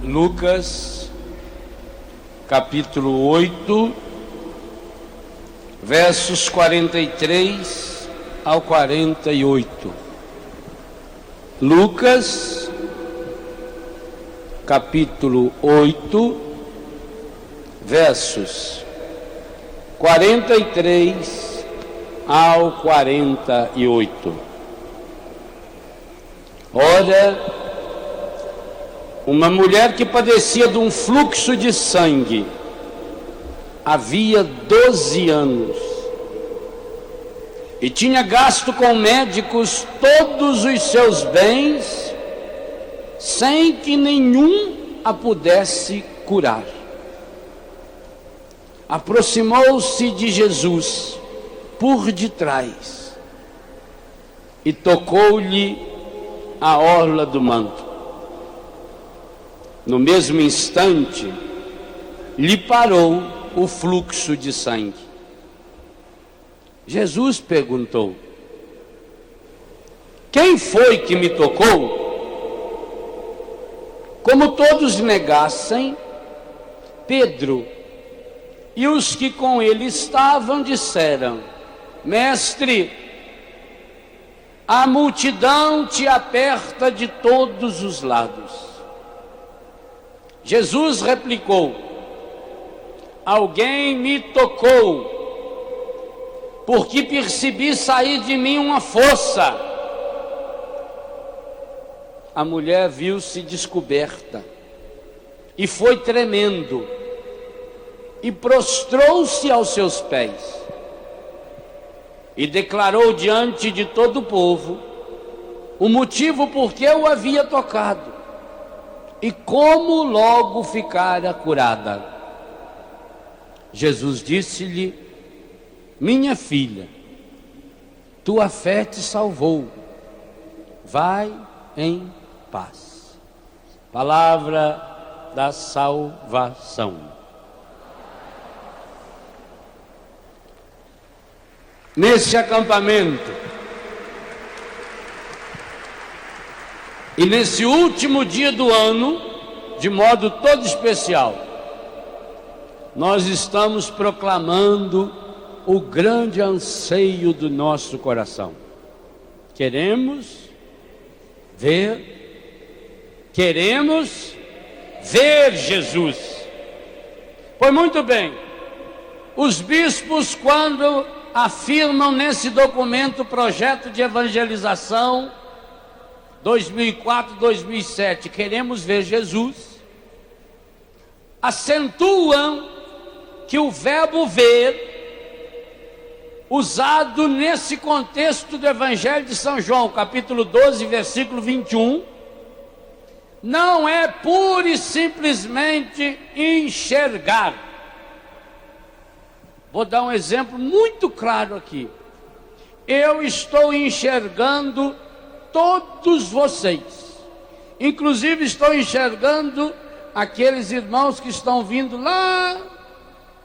Lucas, capítulo 8, versos 43 ao 48. Lucas, capítulo 8, versos 43 ao 48. Ora, uma mulher que padecia de um fluxo de sangue havia 12 anos e tinha gasto com médicos todos os seus bens sem que nenhum a pudesse curar. Aproximou-se de Jesus por detrás e tocou-lhe a orla do manto. No mesmo instante, lhe parou o fluxo de sangue. Jesus perguntou: quem foi que me tocou? Como todos negassem, Pedro e os que com ele estavam disseram: Mestre, a multidão te aperta de todos os lados. Jesus replicou: alguém me tocou, porque percebi sair de mim uma força. A mulher viu-se descoberta e foi tremendo e prostrou-se aos seus pés e declarou diante de todo o povo o motivo por que o havia tocado e como logo ficara curada. Jesus disse-lhe: minha filha, tua fé te salvou, vai em paz. Palavra da salvação. Neste acampamento e nesse último dia do ano, de modo todo especial, nós estamos proclamando o grande anseio do nosso coração. Queremos ver Jesus. Pois muito bem, os bispos, quando afirmam nesse documento, projeto de evangelização 2004-2007, queremos ver Jesus, acentuam que o verbo ver, usado nesse contexto do Evangelho de São João, capítulo 12, versículo 21, não é pura e simplesmente enxergar. Vou dar um exemplo muito claro aqui. Eu estou enxergando todos vocês, inclusive estou enxergando aqueles irmãos que estão vindo lá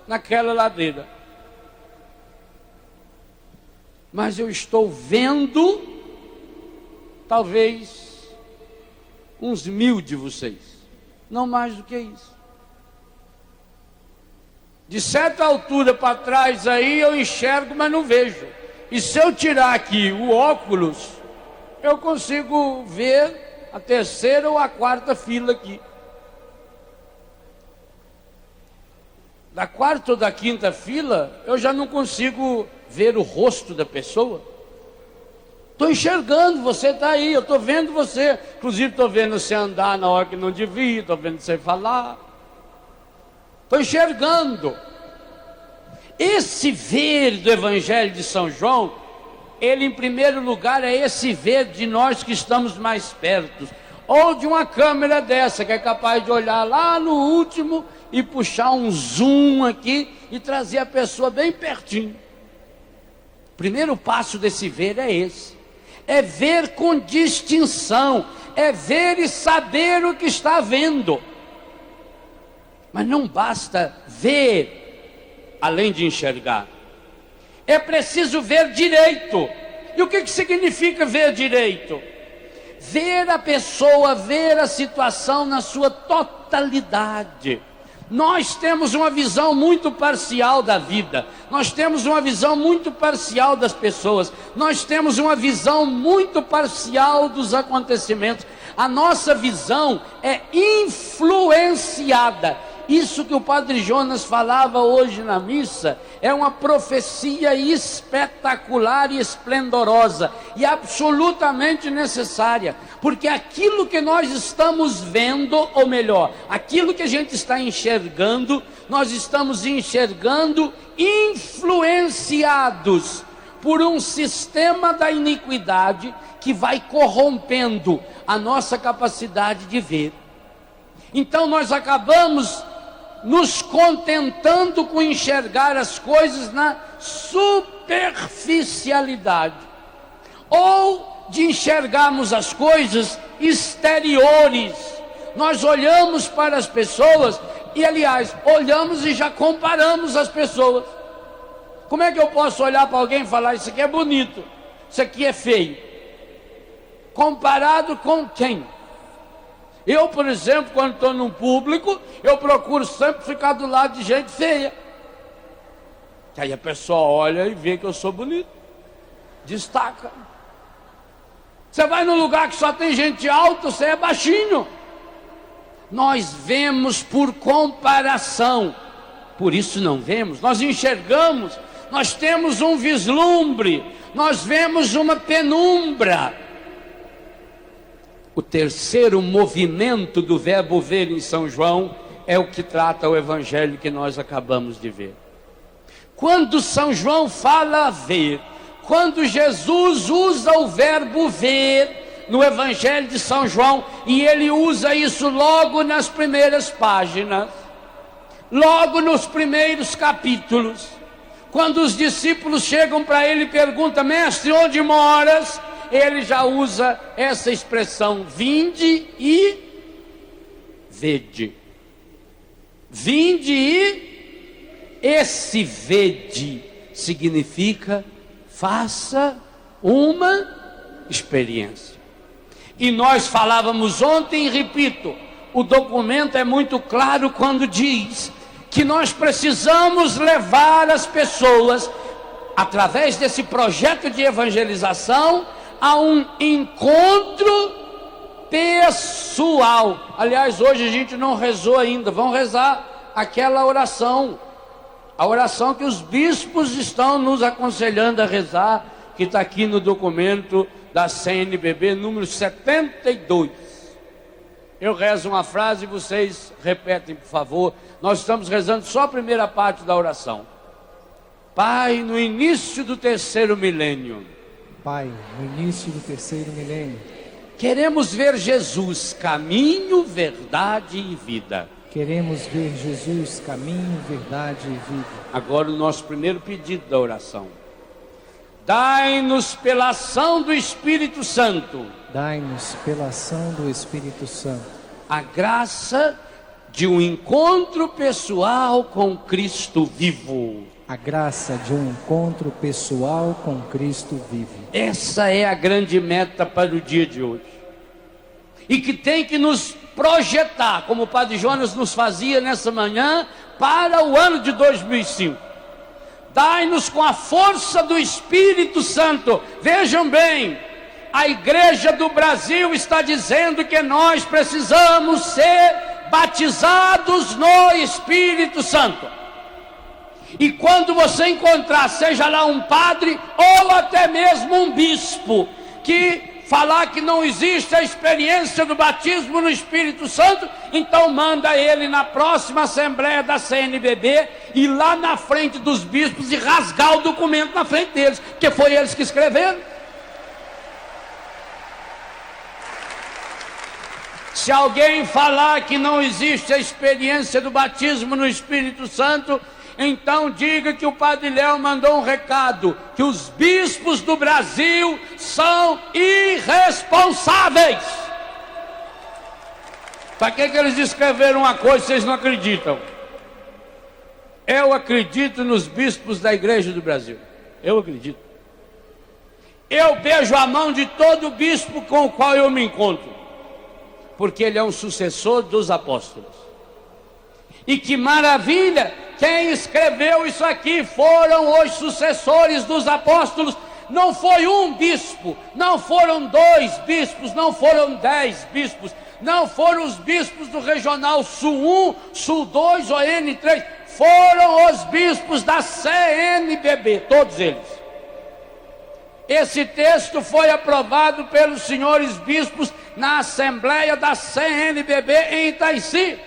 naquela ladeira, mas eu estou vendo talvez uns 1000 de vocês, não mais do que isso. De certa altura para trás aí eu enxergo, mas não vejo. E se eu tirar aqui o óculos, eu consigo ver a terceira ou a quarta fila aqui. Da quarta ou da quinta fila, eu já não consigo ver o rosto da pessoa. Estou enxergando, você está aí, eu estou vendo você. Inclusive estou vendo você andar na hora que não devia, estou vendo você falar. Estou enxergando. Esse ver do Evangelho de São João, ele em primeiro lugar é esse ver de nós que estamos mais perto, ou de uma câmera dessa que é capaz de olhar lá no último e puxar um zoom aqui e trazer a pessoa bem pertinho. O primeiro passo desse ver é esse, é ver com distinção, é ver e saber o que está vendo. Mas não basta ver além de enxergar. É preciso ver direito. E o que significa ver direito? ver a pessoa, ver a situação na sua totalidade. Nós temos uma visão muito parcial da vida, nós temos uma visão muito parcial das pessoas, nós temos uma visão muito parcial dos acontecimentos. A nossa visão é influenciada. Isso que o Padre Jonas falava hoje na missa é uma profecia espetacular e esplendorosa e absolutamente necessária, porque aquilo que nós estamos vendo, ou melhor, aquilo que a gente está enxergando, nós estamos enxergando influenciados por um sistema da iniquidade que vai corrompendo a nossa capacidade de ver. Então nós acabamos nos contentando com enxergar as coisas na superficialidade, ou de enxergarmos as coisas exteriores. Nós olhamos para as pessoas e, aliás, olhamos e já comparamos as pessoas. Como é que eu posso olhar para alguém e falar: isso aqui é bonito, isso aqui é feio? Comparado com quem? Eu, por exemplo, quando estou num público, eu procuro sempre ficar do lado de gente feia. Que aí a pessoa olha e vê que eu sou bonito. Destaca. Você vai num lugar que só tem gente alta, você é baixinho. Nós vemos por comparação. Por isso não vemos, nós enxergamos, nós temos um vislumbre, nós vemos uma penumbra. O terceiro movimento do verbo ver em São João é o que trata o evangelho que nós acabamos de ver. Quando São João fala ver, quando Jesus usa o verbo ver no evangelho de São João, e ele usa isso logo nas primeiras páginas, logo nos primeiros capítulos, quando os discípulos chegam para ele e perguntam: mestre, onde moras? Ele já usa essa expressão: vinde e vede. Vinde e esse vede significa faça uma experiência. E nós falávamos ontem, e repito, o documento é muito claro quando diz que nós precisamos levar as pessoas, através desse projeto de evangelização, a um encontro pessoal. Aliás, hoje a gente não rezou ainda, vamos rezar aquela oração, a oração que os bispos estão nos aconselhando a rezar, que está aqui no documento da CNBB, número 72. Eu rezo uma frase e vocês repetem, por favor. Nós estamos rezando só a primeira parte da oração. Pai, no início do terceiro milênio, Pai, no início do terceiro milênio, queremos ver Jesus, caminho, verdade e vida. Queremos ver Jesus, caminho, verdade e vida. Agora o nosso primeiro pedido da oração: dai-nos pela ação do Espírito Santo, dai-nos pela ação do Espírito Santo, a graça de um encontro pessoal com Cristo vivo. A graça de um encontro pessoal com Cristo vivo. Essa é a grande meta para o dia de hoje, e que tem que nos projetar, como o Padre Jonas nos fazia nessa manhã, para o ano de 2005. Dai-nos com a força do Espírito Santo. Vejam bem, a Igreja do Brasil está dizendo que nós precisamos ser batizados no Espírito Santo. E quando você encontrar, seja lá um padre ou até mesmo um bispo, que falar que não existe a experiência do batismo no Espírito Santo, então manda ele na próxima assembleia da CNBB ir lá na frente dos bispos e rasgar o documento na frente deles, porque foi eles que escreveram. Se alguém falar que não existe a experiência do batismo no Espírito Santo, então diga que o Padre Léo mandou um recado, que os bispos do Brasil são irresponsáveis. Para que eles escreveram uma coisa que vocês não acreditam? Eu acredito nos bispos da Igreja do Brasil. Eu acredito. Eu beijo a mão de todo bispo com o qual eu me encontro, porque ele é um sucessor dos apóstolos. E que maravilha, quem escreveu isso aqui foram os sucessores dos apóstolos. Não foi um bispo, não foram 2 bispos, não foram 10 bispos, não foram os bispos do regional Sul 1, Sul 2 ou N3, foram os bispos da CNBB, todos eles. Esse texto foi aprovado pelos senhores bispos na Assembleia da CNBB em Itaici.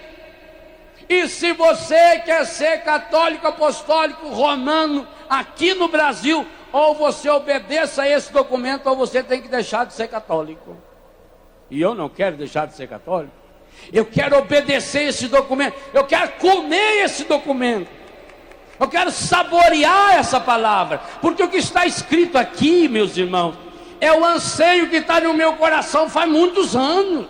E se você quer ser católico apostólico romano aqui no Brasil, ou você obedeça a esse documento, ou você tem que deixar de ser católico. E eu não quero deixar de ser católico. Eu quero obedecer esse documento. Eu quero comer esse documento. Eu quero saborear essa palavra. Porque o que está escrito aqui, meus irmãos, é o anseio que está no meu coração faz muitos anos.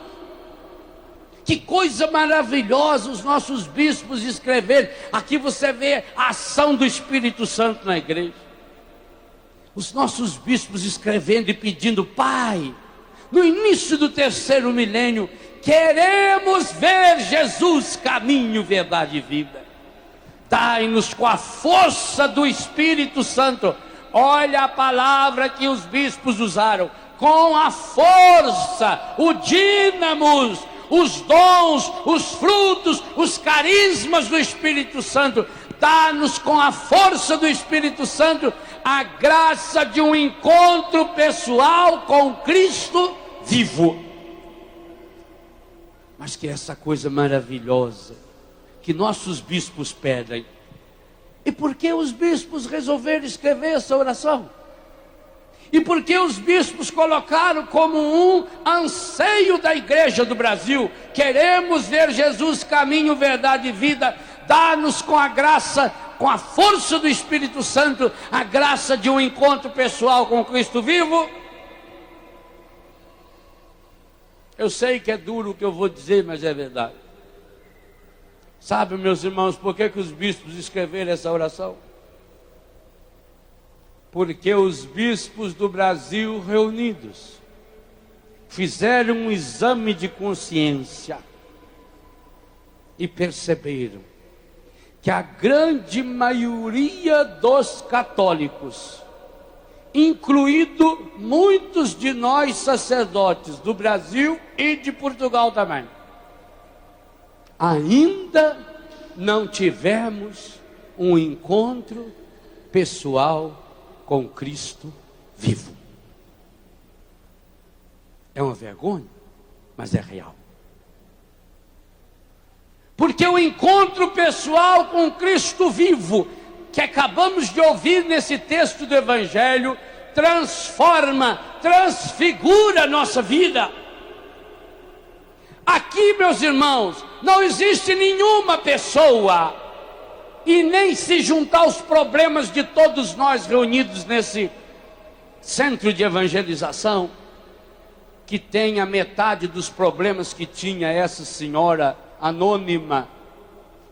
Que coisa maravilhosa os nossos bispos escreverem. Aqui você vê a ação do Espírito Santo na igreja. Os nossos bispos escrevendo e pedindo: Pai, no início do 3º milênio, queremos ver Jesus, caminho, verdade e vida. Dai-nos com a força do Espírito Santo. Olha a palavra que os bispos usaram: com a força, o dínamos, os dons, os frutos, os carismas do Espírito Santo. Dá-nos com a força do Espírito Santo a graça de um encontro pessoal com Cristo vivo. Mas que essa coisa maravilhosa que nossos bispos pedem. E por que os bispos resolveram escrever essa oração? E por que os bispos colocaram como um anseio da igreja do Brasil: queremos ver Jesus, caminho, verdade e vida. Dá-nos com a graça, com a força do Espírito Santo, a graça de um encontro pessoal com Cristo vivo. Eu sei que é duro o que eu vou dizer, mas é verdade. Sabe, meus irmãos, por que os bispos escreveram essa oração? Porque os bispos do Brasil reunidos fizeram um exame de consciência e perceberam que a grande maioria dos católicos, incluído muitos de nós sacerdotes do Brasil e de Portugal também, ainda não tivemos um encontro pessoal com Cristo vivo. É uma vergonha, mas é real. Porque o encontro pessoal com Cristo vivo, que acabamos de ouvir nesse texto do Evangelho, transforma, transfigura a nossa vida. Aqui, meus irmãos, não existe nenhuma pessoa, e nem se juntar aos problemas de todos nós reunidos nesse centro de evangelização, que tenha metade dos problemas que tinha essa senhora anônima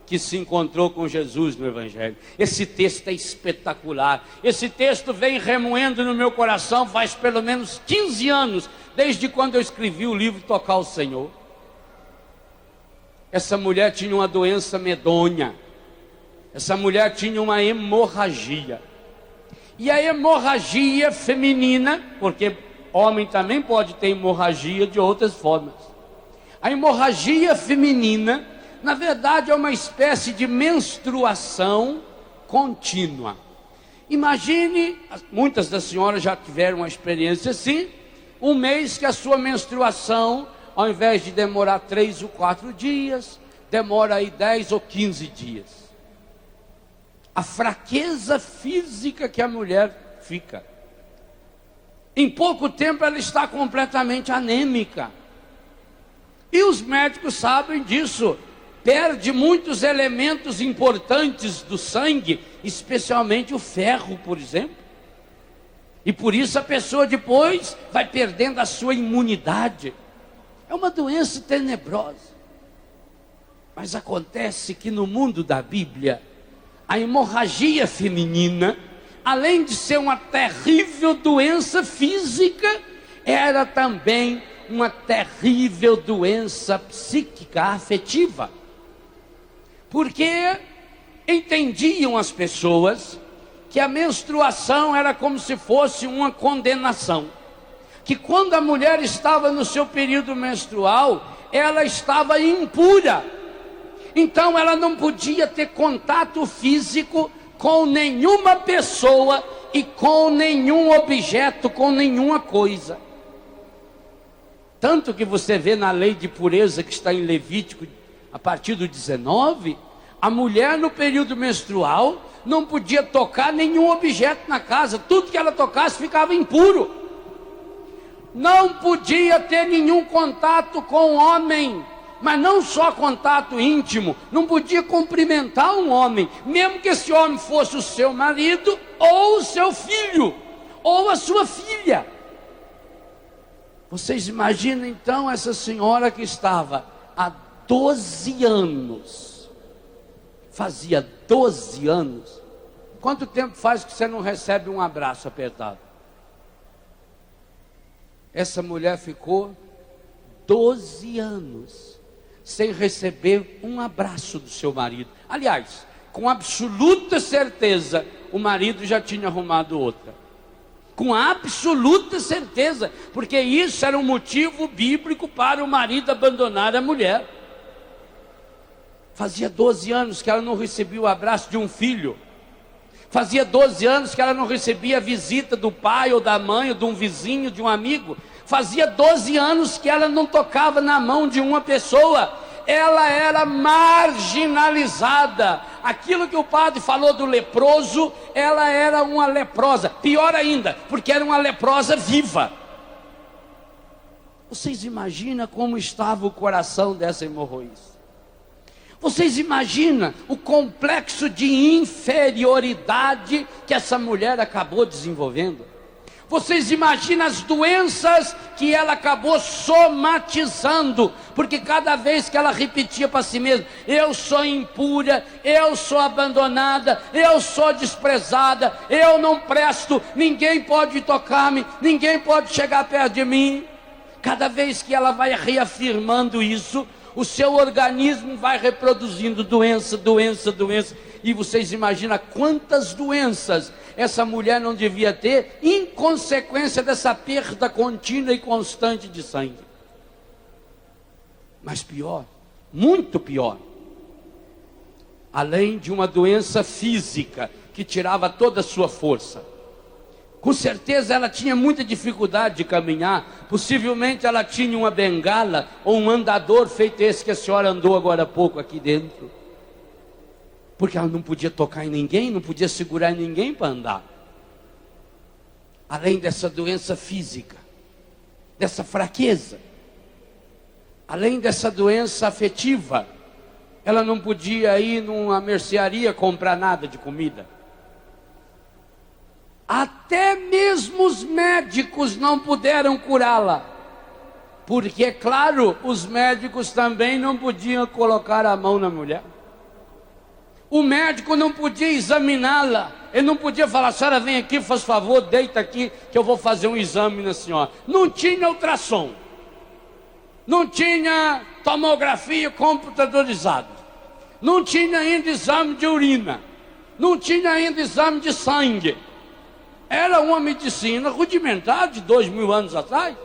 que se encontrou com Jesus no Evangelho. Esse texto é espetacular. Esse texto vem remoendo no meu coração faz pelo menos 15 anos, desde quando eu escrevi o livro Tocar ao Senhor. Essa mulher tinha uma doença medonha. Essa mulher tinha uma hemorragia. E a hemorragia feminina, porque homem também pode ter hemorragia de outras formas. A hemorragia feminina, na verdade, é uma espécie de menstruação contínua. Imagine, muitas das senhoras já tiveram uma experiência assim, um mês que a sua menstruação, ao invés de demorar 3 ou 4 dias, demora aí 10 ou 15 dias. A fraqueza física que a mulher fica. Em pouco tempo ela está completamente anêmica. E os médicos sabem disso. Perde muitos elementos importantes do sangue, especialmente o ferro, por exemplo. E por isso a pessoa depois vai perdendo a sua imunidade. É uma doença tenebrosa. Mas acontece que no mundo da Bíblia, a hemorragia feminina além de ser uma terrível doença física, era também uma terrível doença psíquica, afetiva. Porque entendiam as pessoas que a menstruação era como se fosse uma condenação. Que quando a mulher estava no seu período menstrual, ela estava impura. Então ela não podia ter contato físico com nenhuma pessoa e com nenhum objeto, com nenhuma coisa. Tanto que você vê na lei de pureza que está em Levítico, a partir do 19, a mulher no período menstrual não podia tocar nenhum objeto na casa. Tudo que ela tocasse ficava impuro. Não podia ter nenhum contato com o homem. Mas não só contato íntimo, não podia cumprimentar um homem, mesmo que esse homem fosse o seu marido, ou o seu filho, ou a sua filha. Vocês imaginam então essa senhora que estava há 12 anos, fazia 12 anos. Quanto tempo faz que você não recebe um abraço apertado? Essa mulher ficou 12 anos sem receber um abraço do seu marido. Aliás, com absoluta certeza, o marido já tinha arrumado outra. Com absoluta certeza, porque isso era um motivo bíblico para o marido abandonar a mulher. Fazia 12 anos que ela não recebia o abraço de um filho. Fazia 12 anos que ela não recebia a visita do pai ou da mãe, ou de um vizinho, de um amigo. Fazia 12 anos que ela não tocava na mão de uma pessoa. Ela era marginalizada. Aquilo que o padre falou do leproso, ela era uma leprosa. Pior ainda, porque era uma leprosa viva. Vocês imaginam como estava o coração dessa hemorroísta? Vocês imaginam o complexo de inferioridade que essa mulher acabou desenvolvendo? Vocês imaginam as doenças que ela acabou somatizando, porque cada vez que ela repetia para si mesma: eu sou impura, eu sou abandonada, eu sou desprezada, eu não presto, ninguém pode tocar-me, ninguém pode chegar perto de mim. Cada vez que ela vai reafirmando isso, o seu organismo vai reproduzindo doença, doença, doença. E vocês imaginam quantas doenças essa mulher não devia ter em consequência dessa perda contínua e constante de sangue. Mas pior, muito pior, além de uma doença física que tirava toda a sua força, com certeza ela tinha muita dificuldade de caminhar. Possivelmente ela tinha uma bengala ou um andador feito esse que a senhora andou agora há pouco aqui dentro. Porque ela não podia tocar em ninguém, não podia segurar em ninguém para andar. Além dessa doença física, dessa fraqueza, além dessa doença afetiva, ela não podia ir numa mercearia comprar nada de comida. Até mesmo os médicos não puderam curá-la. Porque, é claro, os médicos também não podiam colocar a mão na mulher. O médico não podia examiná-la. Ele não podia falar: a senhora vem aqui, faz favor, deita aqui que eu vou fazer um exame na senhora. Não tinha ultrassom. Não tinha tomografia computadorizada. Não tinha ainda exame de urina. Não tinha ainda exame de sangue. Era uma medicina rudimentar de 2000 anos atrás.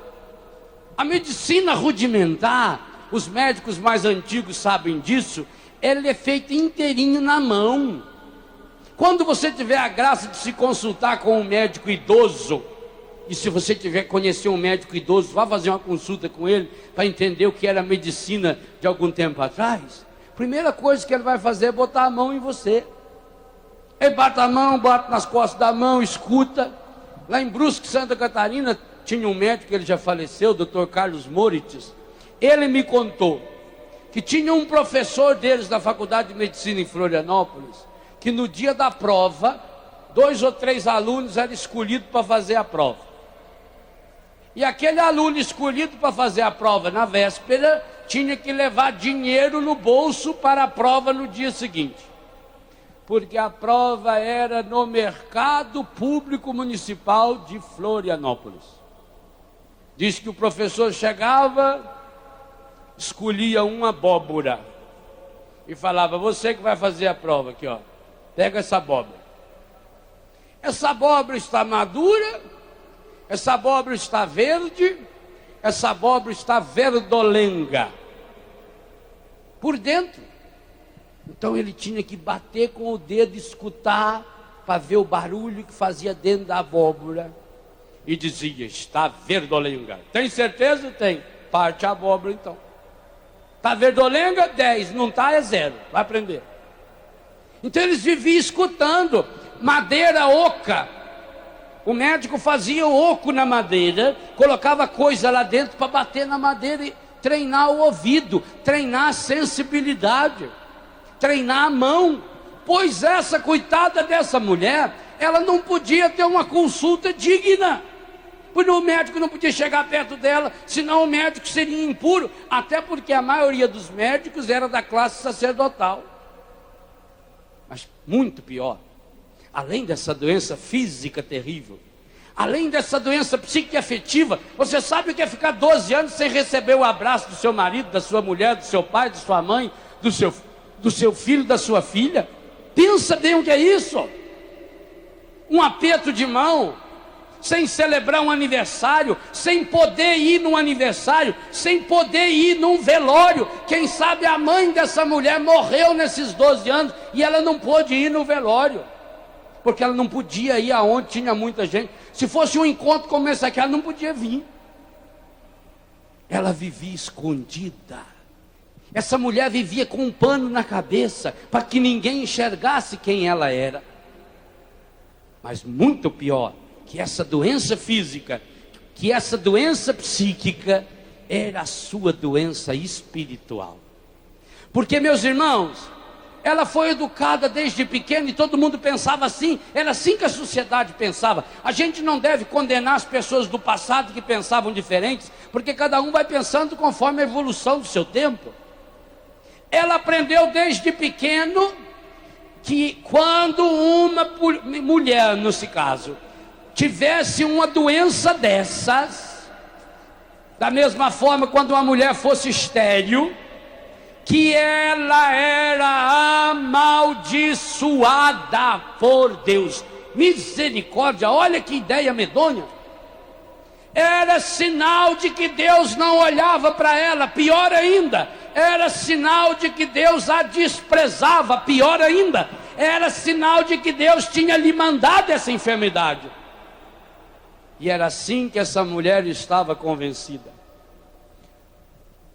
A medicina rudimentar, os médicos mais antigos sabem disso, ela é feita inteirinho na mão. Quando você tiver a graça de se consultar com um médico idoso, e se você tiver conhecer um médico idoso, vá fazer uma consulta com ele para entender o que era a medicina de algum tempo atrás. Primeira coisa que ele vai fazer é botar a mão em você. Ele bate a mão, bate nas costas da mão, escuta. Lá em Brusque, Santa Catarina, tinha um médico, ele já faleceu, o Dr. Carlos Moritz. Ele me contou que tinha um professor deles da Faculdade de Medicina em Florianópolis, que no dia da prova, 2 ou 3 alunos eram escolhidos para fazer a prova. E aquele aluno escolhido para fazer a prova na véspera, tinha que levar dinheiro no bolso para a prova no dia seguinte. porque a prova era no Mercado Público Municipal de Florianópolis. Diz que o professor chegava, escolhia uma abóbora e falava: você que vai fazer a prova aqui, ó, pega essa abóbora. Essa abóbora está madura, essa abóbora está verde, essa abóbora está verdolenga por dentro. Então ele tinha que bater com o dedo, escutar, para ver o barulho que fazia dentro da abóbora. E dizia: está verdolenga. Tem certeza? Tem. Parte a abóbora então. Está verdolenga? 10. Não está? É 0. Vai aprender. Então eles viviam escutando. Madeira oca. O médico fazia oco na madeira, colocava coisa lá dentro para bater na madeira e treinar o ouvido, treinar a sensibilidade, treinar a mão. Pois essa coitada dessa mulher, ela não podia ter uma consulta digna, porque o médico não podia chegar perto dela, senão o médico seria impuro, até porque a maioria dos médicos era da classe sacerdotal. Mas muito pior, além dessa doença física terrível, além dessa doença psíquica afetiva, você sabe o que é ficar 12 anos sem receber o abraço do seu marido, da sua mulher, do seu pai, da sua mãe, do seu filho, da sua filha? Pensa bem o que é isso. Um aperto de mão, sem celebrar um aniversário, sem poder ir num aniversário, sem poder ir num velório. Quem sabe a mãe dessa mulher morreu nesses 12 anos e ela não pôde ir no velório, porque ela não podia ir aonde tinha muita gente. Se fosse um encontro como esse aqui, ela não podia vir. Ela vivia escondida. Essa mulher vivia com um pano na cabeça, para que ninguém enxergasse quem ela era. Mas muito pior, que essa doença física, que essa doença psíquica, era a sua doença espiritual. Porque, meus irmãos, ela foi educada desde pequena e todo mundo pensava assim. Era assim que a sociedade pensava. A gente não deve condenar as pessoas do passado que pensavam diferentes, porque cada um vai pensando conforme a evolução do seu tempo. Ela aprendeu desde pequeno que quando uma mulher, nesse caso, tivesse uma doença dessas, da mesma forma quando uma mulher fosse estéril, que ela era amaldiçoada por Deus. Misericórdia, olha que ideia medonha. Era sinal de que Deus não olhava para ela, pior ainda, era sinal de que Deus a desprezava, pior ainda, era sinal de que Deus tinha lhe mandado essa enfermidade. E era assim que essa mulher estava convencida.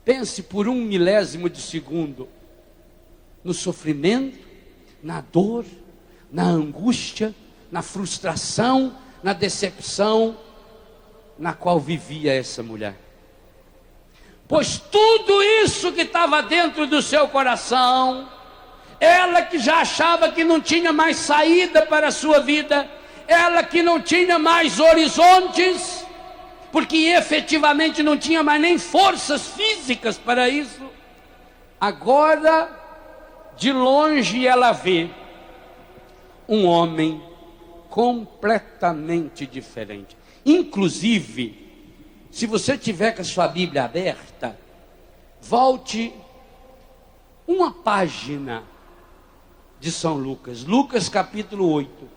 Pense por 1 milésimo de segundo no sofrimento, na dor, na angústia, na frustração, na decepção na qual vivia essa mulher. Pois tudo isso que estava dentro do seu coração, ela que já achava que não tinha mais saída para a sua vida, ela que não tinha mais horizontes, porque efetivamente não tinha mais nem forças físicas para isso, agora de longe ela vê um homem completamente diferente. Inclusive, se você tiver com a sua Bíblia aberta, volte uma página de São Lucas, Lucas capítulo 8.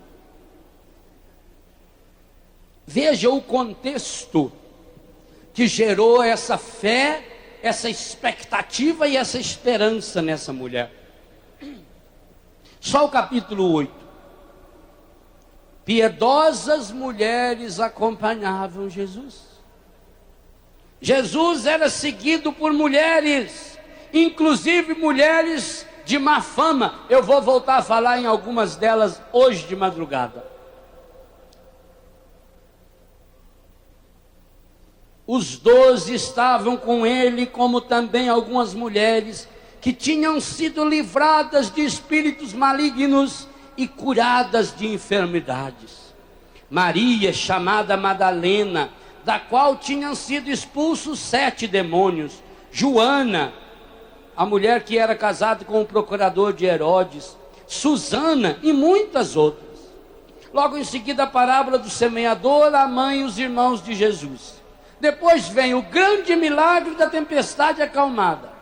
Veja o contexto que gerou essa fé, essa expectativa e essa esperança nessa mulher. Só o capítulo 8. Piedosas mulheres acompanhavam Jesus. Jesus era seguido por mulheres, inclusive mulheres de má fama. Eu vou voltar a falar em algumas delas hoje de madrugada. Os 12 estavam com ele, como também algumas mulheres que tinham sido livradas de espíritos malignos e curadas de enfermidades. Maria, chamada Madalena, da qual tinham sido expulsos 7 demônios. Joana, a mulher que era casada com o procurador de Herodes. Susana e muitas outras. Logo em seguida a parábola do semeador, a mãe e os irmãos de Jesus. Depois vem o grande milagre da tempestade acalmada.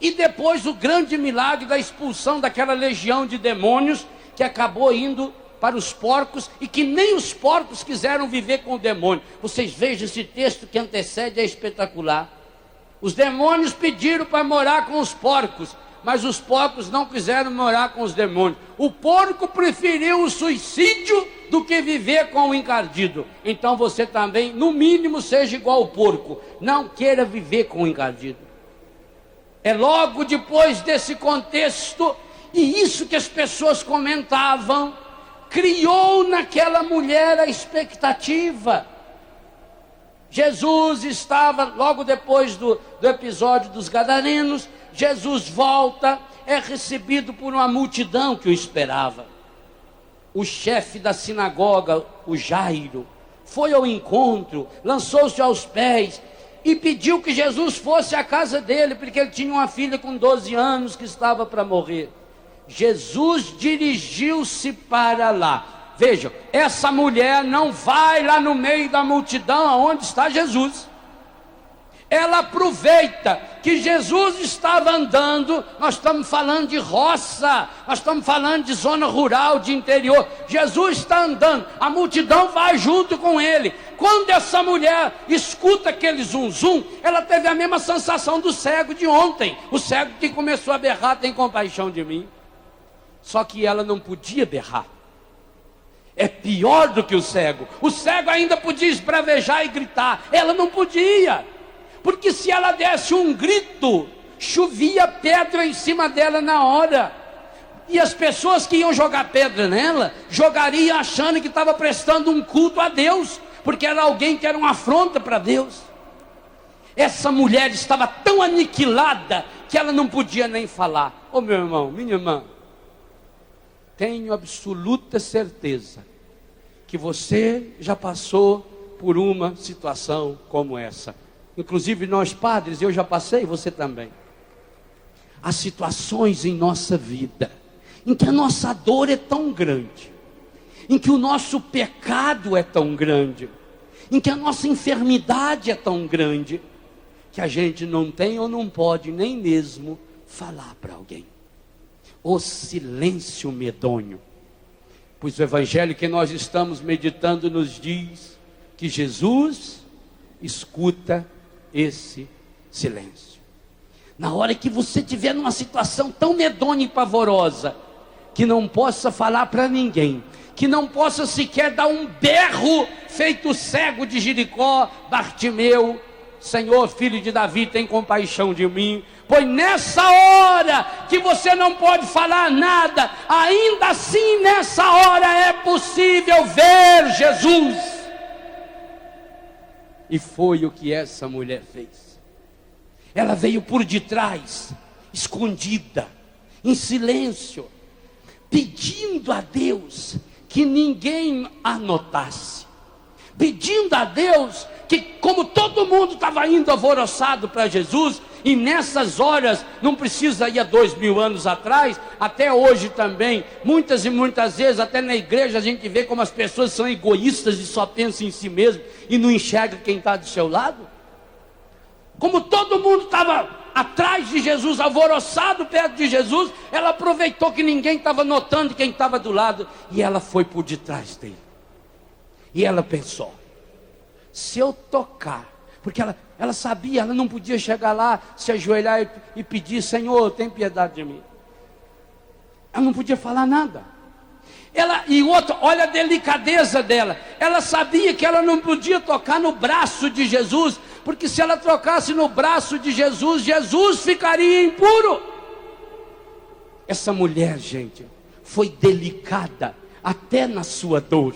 E depois o grande milagre da expulsão daquela legião de demônios que acabou indo para os porcos e que nem os porcos quiseram viver com o demônio. Vocês vejam, esse texto que antecede, é espetacular. Os demônios pediram para morar com os porcos, mas os porcos não quiseram morar com os demônios. O porco preferiu o suicídio do que viver com o encardido. Então você também, no mínimo, seja igual ao porco. Não queira viver com o encardido. É logo depois desse contexto, e isso que as pessoas comentavam, criou naquela mulher a expectativa. Jesus estava, logo depois do episódio dos Gadarenos, Jesus volta, é recebido por uma multidão que o esperava. O chefe da sinagoga, o Jairo, foi ao encontro, lançou-se aos pés e pediu que Jesus fosse à casa dele, porque ele tinha uma filha com 12 anos que estava para morrer. Jesus dirigiu-se para lá. Vejam, essa mulher não vai lá no meio da multidão aonde está Jesus. Ela aproveita que Jesus estava andando. Nós estamos falando de roça, nós estamos falando de zona rural, de interior. Jesus está andando, a multidão vai junto com ele. Quando essa mulher escuta aquele zum zum, ela teve a mesma sensação do cego de ontem. O cego que começou a berrar: tem compaixão de mim. Só que ela não podia berrar. É pior do que o cego. O cego ainda podia esbravejar e gritar, ela não podia. Porque se ela desse um grito, chovia pedra em cima dela na hora. E as pessoas que iam jogar pedra nela, jogariam achando que estava prestando um culto a Deus, porque era alguém que era uma afronta para Deus. Essa mulher estava tão aniquilada que ela não podia nem falar. Ô meu irmão, minha irmã, tenho absoluta certeza que você já passou por uma situação como essa. Inclusive nós padres, eu já passei, você também. Há situações em nossa vida em que a nossa dor é tão grande, em que o nosso pecado é tão grande, em que a nossa enfermidade é tão grande, que a gente não tem ou não pode nem mesmo falar para alguém. O silêncio medonho. Pois o evangelho que nós estamos meditando nos diz que Jesus escuta esse silêncio. Na hora que você estiver numa situação tão medonha e pavorosa, que não possa falar para ninguém, que não possa sequer dar um berro, feito o cego de Jericó, Bartimeu: Senhor, filho de Davi, tem compaixão de mim. Pois nessa hora que você não pode falar nada, ainda assim nessa hora é possível ver Jesus. E foi o que essa mulher fez. Ela veio por detrás, escondida, em silêncio, pedindo a Deus que ninguém a notasse, pedindo a Deus que, como todo mundo estava indo alvoroçado para Jesus, e nessas horas, não precisa ir a 2000 anos atrás, até hoje também, muitas e muitas vezes, até na igreja a gente vê como as pessoas são egoístas e só pensam em si mesmo e não enxerga quem está do seu lado. Como todo mundo estava atrás de Jesus, alvoroçado perto de Jesus, ela aproveitou que ninguém estava notando quem estava do lado, e ela foi por detrás dele. E ela pensou: se eu tocar, porque ela sabia, ela não podia chegar lá, se ajoelhar e pedir: Senhor, tem piedade de mim. Ela não podia falar nada. E outra, olha a delicadeza dela. Ela sabia que ela não podia tocar no braço de Jesus, porque se ela tocasse no braço de Jesus, Jesus ficaria impuro. Essa mulher, gente, foi delicada até na sua dor.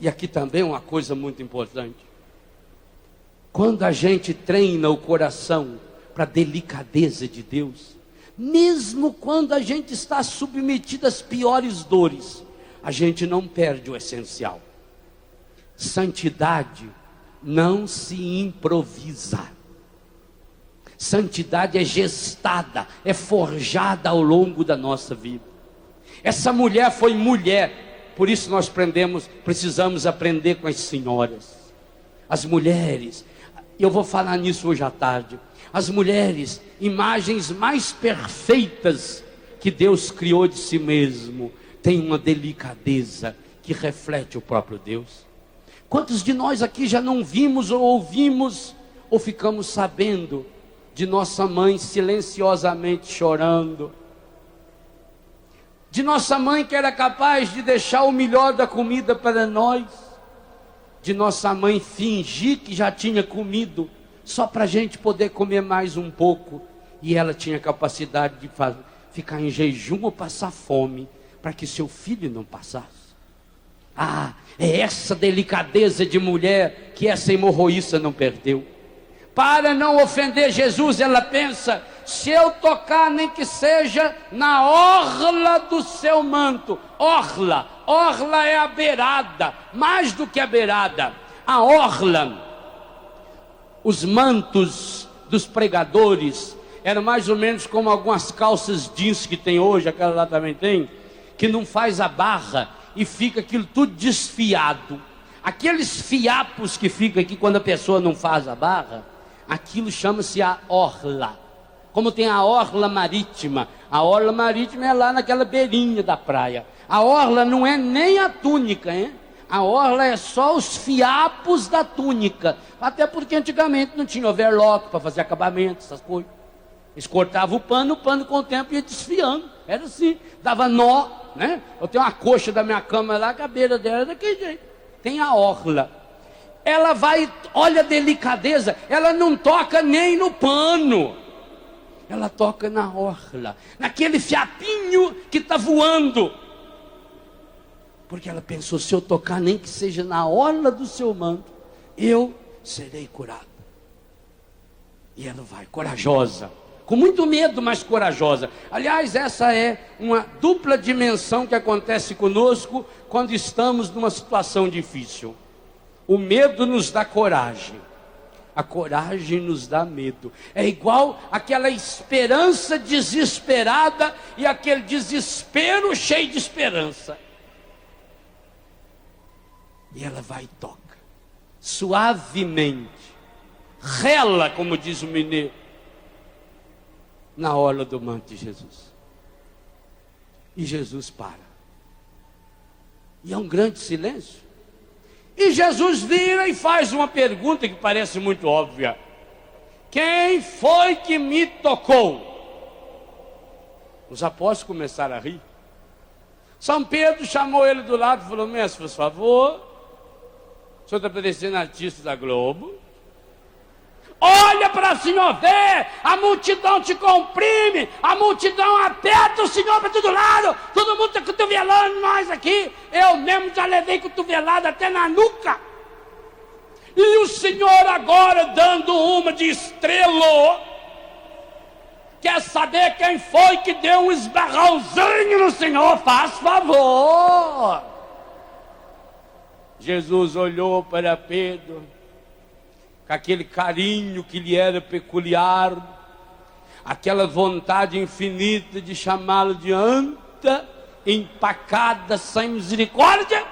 E aqui também uma coisa muito importante: quando a gente treina o coração para a delicadeza de Deus, mesmo quando a gente está submetido às piores dores, a gente não perde o essencial. Santidade não se improvisa. Santidade é gestada, é forjada ao longo da nossa vida. Essa mulher foi mulher. Por isso nós precisamos aprender com as senhoras, as mulheres. Eu vou falar nisso hoje à tarde. As mulheres, imagens mais perfeitas que Deus criou de si mesmo, têm uma delicadeza que reflete o próprio Deus. Quantos de nós aqui já não vimos ou ouvimos ou ficamos sabendo de nossa mãe silenciosamente chorando? De nossa mãe que era capaz de deixar o melhor da comida para nós? De nossa mãe fingir que já tinha comido só para a gente poder comer mais um pouco, e ela tinha capacidade de ficar em jejum ou passar fome para que seu filho não passasse? Ah, é essa delicadeza de mulher que essa hemorroíça não perdeu. Para não ofender Jesus, ela pensa: se eu tocar nem que seja na orla do seu manto. Orla é a beirada, mais do que a beirada, a orla. Os mantos dos pregadores eram mais ou menos como algumas calças jeans que tem hoje, aquela lá também tem, que não faz a barra e fica aquilo tudo desfiado. Aqueles fiapos que ficam aqui quando a pessoa não faz a barra, aquilo chama-se a orla. Como tem a orla marítima é lá naquela beirinha da praia. A orla não é nem a túnica, hein? A orla é só os fiapos da túnica. Até porque antigamente não tinha overlock para fazer acabamento, essas coisas. Eles cortavam o pano com o tempo ia desfiando. Era assim, dava nó, né? Eu tenho uma coxa da minha cama lá, a cabeça dela é daquele jeito. Tem a orla. Ela vai, olha a delicadeza, ela não toca nem no pano. Ela toca na orla, naquele fiapinho que está voando. Porque ela pensou: se eu tocar nem que seja na orla do seu manto, eu serei curada. E ela vai, corajosa, com muito medo, mas corajosa. Aliás, essa é uma dupla dimensão que acontece conosco quando estamos numa situação difícil. O medo nos dá coragem, a coragem nos dá medo. É igual aquela esperança desesperada e aquele desespero cheio de esperança. E ela vai e toca, suavemente, rela, como diz o mineiro, na orla do manto de Jesus. E Jesus para. E é um grande silêncio. E Jesus vira e faz uma pergunta que parece muito óbvia: quem foi que me tocou? Os apóstolos começaram a rir. São Pedro chamou ele do lado e falou: mestre, por favor, o senhor está parecendo artista da Globo. Olha para o senhor ver, a multidão te comprime, a multidão aperta o senhor para todo lado, todo mundo está cotovelando nós aqui. Eu mesmo já levei cotovelada até na nuca. E o senhor agora dando uma de estrelo, quer saber quem foi que deu um esbarrãozinho no senhor? Faz favor. Jesus olhou para Pedro com aquele carinho que lhe era peculiar, aquela vontade infinita de chamá-lo de anta, empacada, sem misericórdia,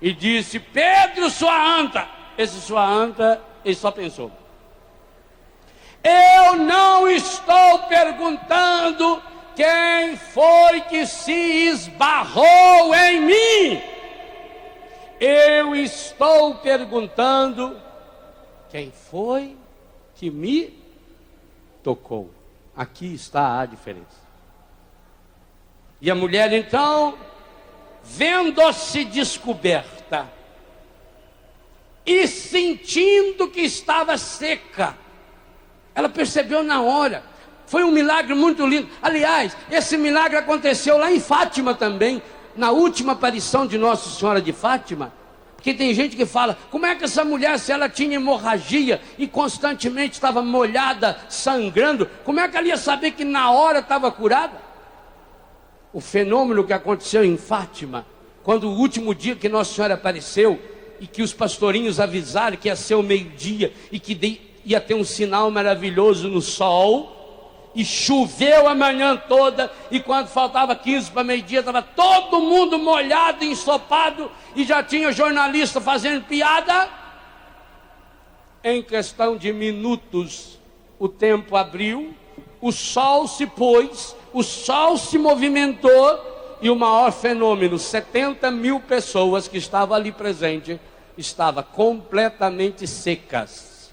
e disse: Pedro, sua anta. Esse sua anta, ele só pensou: eu não estou perguntando quem foi que se esbarrou em mim. Eu estou perguntando quem foi que me tocou. Aqui está a diferença. E a mulher então, vendo-se descoberta e sentindo que estava seca, ela percebeu na hora. Foi um milagre muito lindo. Aliás, esse milagre aconteceu lá em Fátima também, na última aparição de Nossa Senhora de Fátima. Porque tem gente que fala: como é que essa mulher, se ela tinha hemorragia e constantemente estava molhada, sangrando, como é que ela ia saber que na hora estava curada? O fenômeno que aconteceu em Fátima, quando o último dia que Nossa Senhora apareceu, e que os pastorinhos avisaram que ia ser o meio-dia, e que ia ter um sinal maravilhoso no sol, E choveu a manhã toda, e quando faltava 15 para meio-dia, estava todo mundo molhado, ensopado, e já tinha jornalista fazendo piada. Em questão de minutos, o tempo abriu, o sol se pôs, o sol se movimentou, e o maior fenômeno, 70 mil pessoas que estavam ali presentes, estavam completamente secas,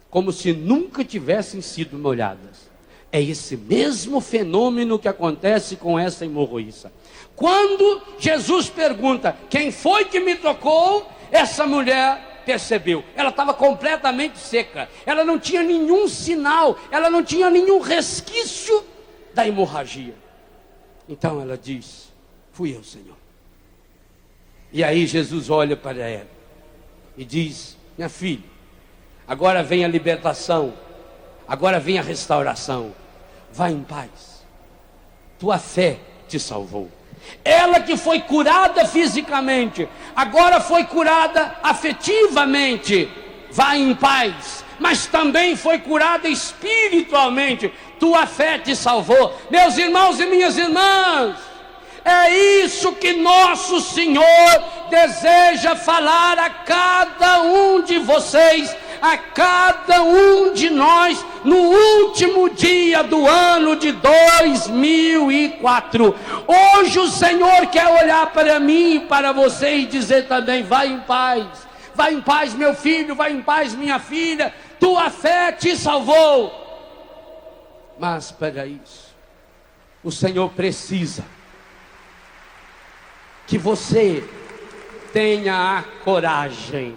como se nunca tivessem sido molhadas. É esse mesmo fenômeno que acontece com essa hemorroíça. Quando Jesus pergunta, quem foi que me tocou? Essa mulher percebeu, ela estava completamente seca, ela não tinha nenhum sinal, ela não tinha nenhum resquício da hemorragia. Então ela diz, fui eu, Senhor. E aí Jesus olha para ela e diz, minha filha, agora vem a libertação, agora vem a restauração, vá em paz, tua fé te salvou. Ela que foi curada fisicamente, agora foi curada afetivamente, vá em paz, mas também foi curada espiritualmente, tua fé te salvou. Meus irmãos e minhas irmãs, é isso que nosso Senhor deseja falar a cada um de vocês, a cada um de nós, no último dia do ano de 2004. Hoje o Senhor quer olhar para mim e para você e dizer também, vai em paz, meu filho, vai em paz, minha filha, tua fé te salvou. Mas para isso, o Senhor precisa que você tenha a coragem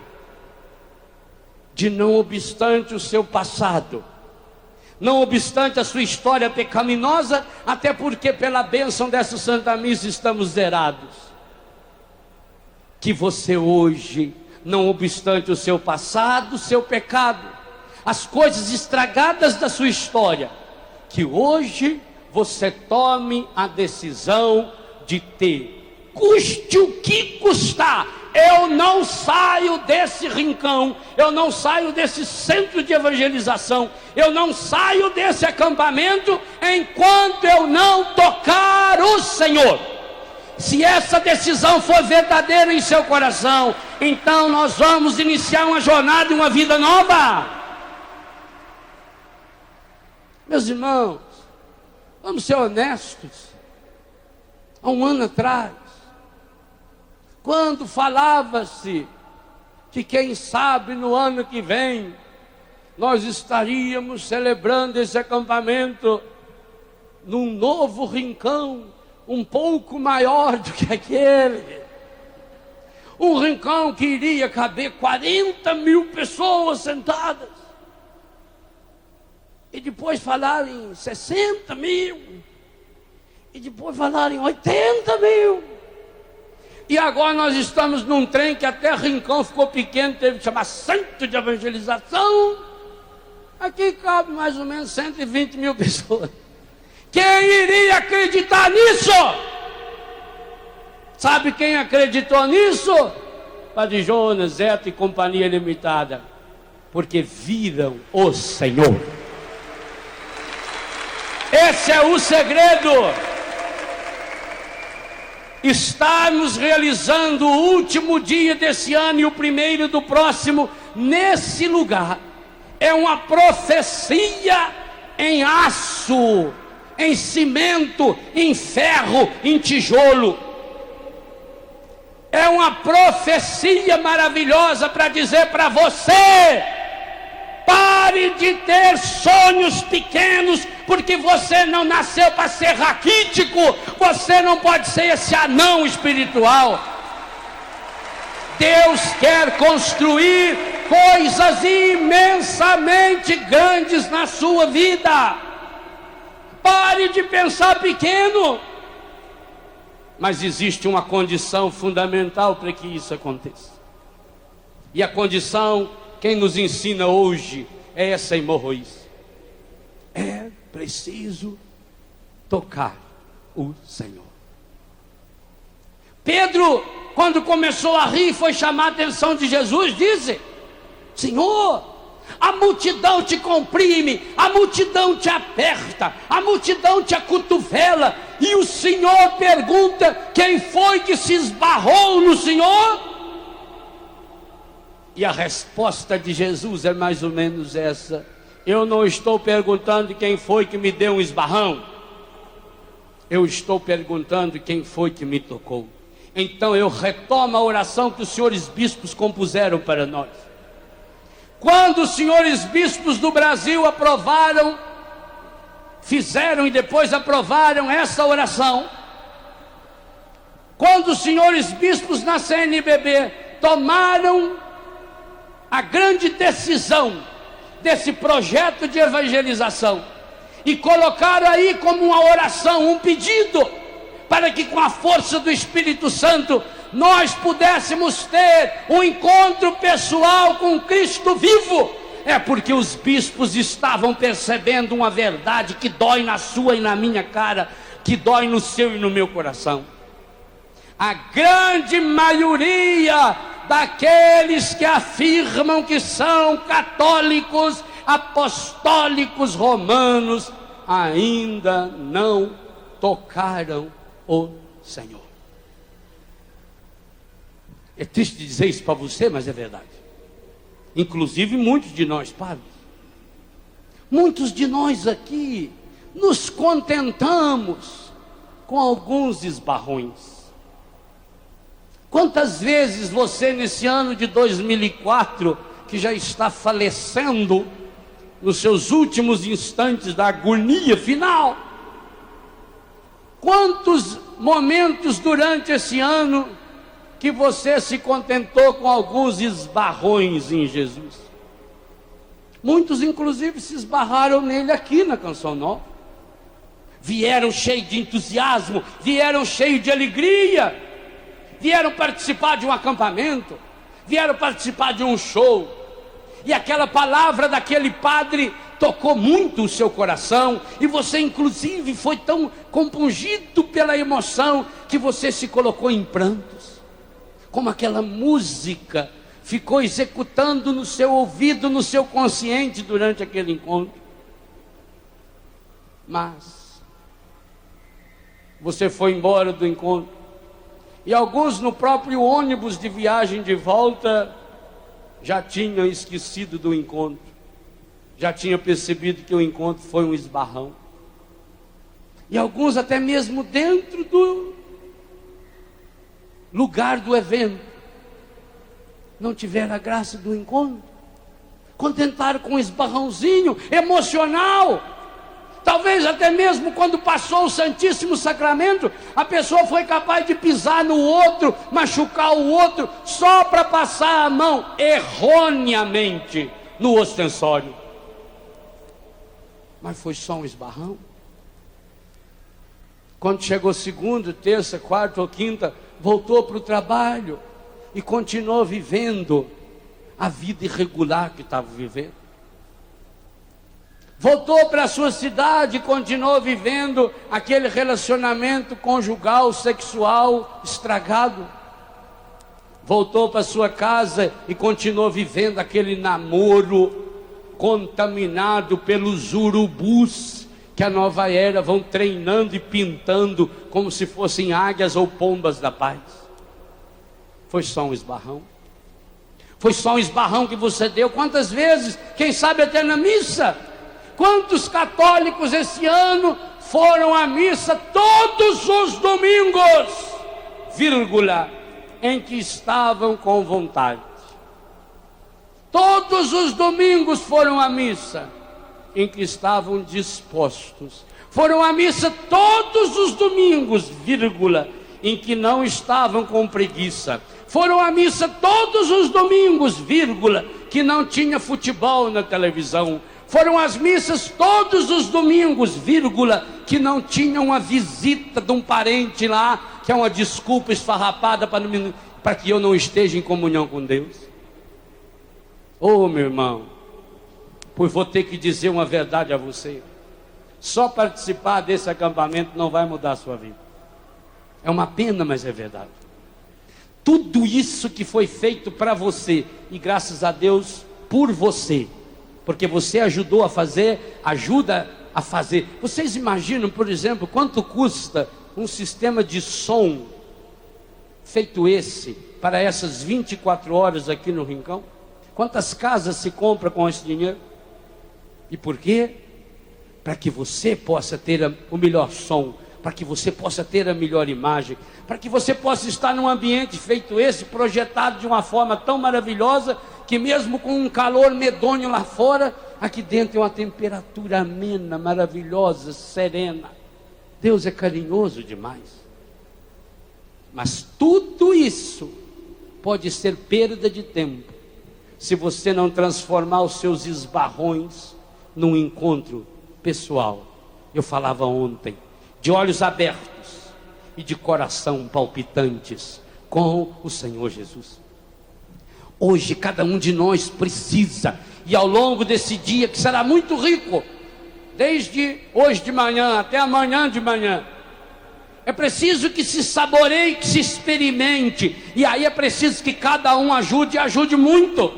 de, não obstante o seu passado, não obstante a sua história pecaminosa, até porque pela bênção dessa Santa Missa estamos zerados, que você hoje, não obstante o seu passado, o seu pecado, as coisas estragadas da sua história, que hoje você tome a decisão de ter, custe o que custar, eu não saio desse rincão, eu não saio desse centro de evangelização, eu não saio desse acampamento enquanto eu não tocar o Senhor. Se essa decisão for verdadeira em seu coração, então nós vamos iniciar uma jornada e uma vida nova. Meus irmãos, vamos ser honestos. Há um ano atrás, quando falava-se que quem sabe no ano que vem nós estaríamos celebrando esse acampamento num novo rincão, um pouco maior do que aquele, um rincão que iria caber 40 mil pessoas sentadas, e depois falar em 60 mil, e depois falar em 80 mil, e agora nós estamos num trem que até rincão ficou pequeno, teve que chamar centro de evangelização. Aqui cabe mais ou menos 120 mil pessoas. Quem iria acreditar nisso? Sabe quem acreditou nisso? Padre Jonas, Zé e Companhia Limitada, porque viram o Senhor. Esse é o segredo. Estarmos realizando o último dia desse ano e o primeiro do próximo nesse lugar é uma profecia em aço, em cimento, em ferro, em tijolo. É uma profecia maravilhosa para dizer para você: pare de ter sonhos pequenos, porque você não nasceu para ser raquítico, você não pode ser esse anão espiritual. Deus quer construir coisas imensamente grandes na sua vida. Pare de pensar pequeno. Mas existe uma condição fundamental para que isso aconteça. E a condição, quem nos ensina hoje, é essa hemorroíça. É preciso tocar o Senhor. Pedro, quando começou a rir, foi chamar a atenção de Jesus, disse: Senhor, A multidão te comprime, a multidão te aperta, a multidão te acotovela, e o Senhor pergunta: quem foi que se esbarrou no Senhor? E a resposta de Jesus é mais ou menos essa: eu não estou perguntando quem foi que me deu um esbarrão, eu estou perguntando quem foi que me tocou. Então eu retomo a oração que os senhores bispos compuseram para nós. Quando os senhores bispos do Brasil aprovaram, fizeram e depois aprovaram essa oração, quando os senhores bispos na CNBB tomaram a grande decisão desse projeto de evangelização e colocaram aí como uma oração, um pedido, para que com a força do Espírito Santo nós pudéssemos ter um encontro pessoal com Cristo vivo, é porque os bispos estavam percebendo uma verdade que dói na sua e na minha cara, que dói no seu e no meu coração. A grande maioria daqueles que afirmam que são católicos, apostólicos romanos, ainda não tocaram o Senhor. É triste dizer isso para você, mas é verdade. Inclusive muitos de nós padres, muitos de nós aqui nos contentamos com alguns esbarrões. Quantas vezes você nesse ano de 2004, que já está falecendo nos seus últimos instantes da agonia final, quantos momentos durante esse ano que você se contentou com alguns esbarrões em Jesus? Muitos inclusive se esbarraram nele aqui na Canção Nova. Vieram cheios de entusiasmo, vieram cheios de alegria, vieram participar de um acampamento, vieram participar de um show, e aquela palavra daquele padre tocou muito o seu coração, e você inclusive foi tão compungido pela emoção que você se colocou em prantos, como aquela música ficou executando no seu ouvido, no seu consciente durante aquele encontro. Mas você foi embora do encontro, e alguns no próprio ônibus de viagem de volta já tinham esquecido do encontro, já tinham percebido que o encontro foi um esbarrão, e alguns até mesmo dentro do lugar do evento não tiveram a graça do encontro, contentaram com um esbarrãozinho emocional. Talvez até mesmo quando passou o Santíssimo Sacramento, a pessoa foi capaz de pisar no outro, machucar o outro, só para passar a mão erroneamente no ostensório. Mas foi só um esbarrão. Quando chegou segunda, terça, quarta ou quinta, voltou para o trabalho e continuou vivendo a vida irregular que estava vivendo. Voltou para a sua cidade e continuou vivendo aquele relacionamento conjugal, sexual estragado. Voltou para a sua casa e continuou vivendo aquele namoro contaminado pelos urubus que a nova era vão treinando e pintando como se fossem águias ou pombas da paz. Foi só um esbarrão. Foi só um esbarrão que você deu. Quantas vezes, quem sabe até na missa, quantos católicos esse ano foram à missa todos os domingos, vírgula, em que estavam com vontade. Todos os domingos foram à missa em que estavam dispostos. Foram à missa todos os domingos, vírgula, em que não estavam com preguiça. Foram à missa todos os domingos, vírgula, que não tinha futebol na televisão. Foram às missas todos os domingos, vírgula, que não tinham uma visita de um parente lá, que é uma desculpa esfarrapada para que eu não esteja em comunhão com Deus. Oh, meu irmão, pois vou ter que dizer uma verdade a você. Só participar desse acampamento não vai mudar a sua vida. É uma pena, mas é verdade. Tudo isso que foi feito para você, e graças a Deus por você, porque você ajudou a fazer, ajuda a fazer. Vocês imaginam, por exemplo, quanto custa um sistema de som feito esse, para essas 24 horas aqui no Rincão? Quantas casas se compra com esse dinheiro? E por quê? Para que você possa ter o melhor som, para que você possa ter a melhor imagem, para que você possa estar num ambiente feito esse, projetado de uma forma tão maravilhosa, que mesmo com um calor medonho lá fora, aqui dentro é uma temperatura amena, maravilhosa, serena. Deus é carinhoso demais. Mas tudo isso pode ser perda de tempo, se você não transformar os seus esbarrões num encontro pessoal. Eu falava ontem, de olhos abertos e de coração palpitantes com o Senhor Jesus. Hoje cada um de nós precisa, e ao longo desse dia que será muito rico, desde hoje de manhã até amanhã de manhã, é preciso que se saboreie, que se experimente, e aí é preciso que cada um ajude muito,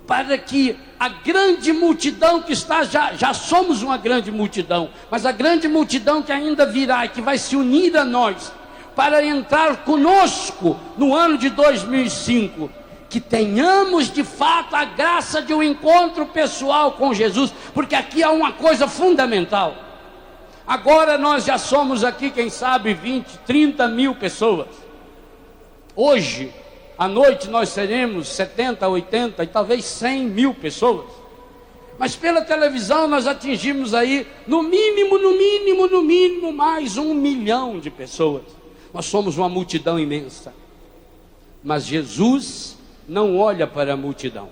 para que a grande multidão que está, já somos uma grande multidão, mas a grande multidão que ainda virá e que vai se unir a nós, para entrar conosco no ano de 2005, que tenhamos de fato a graça de um encontro pessoal com Jesus, porque aqui há uma coisa fundamental. Agora nós já somos aqui, quem sabe, 20, 30 mil pessoas. Hoje, à noite, nós seremos 70, 80 e talvez 100 mil pessoas. Mas pela televisão nós atingimos aí, no mínimo, mais 1 milhão de pessoas. Nós somos uma multidão imensa. Mas Jesus não olha para a multidão.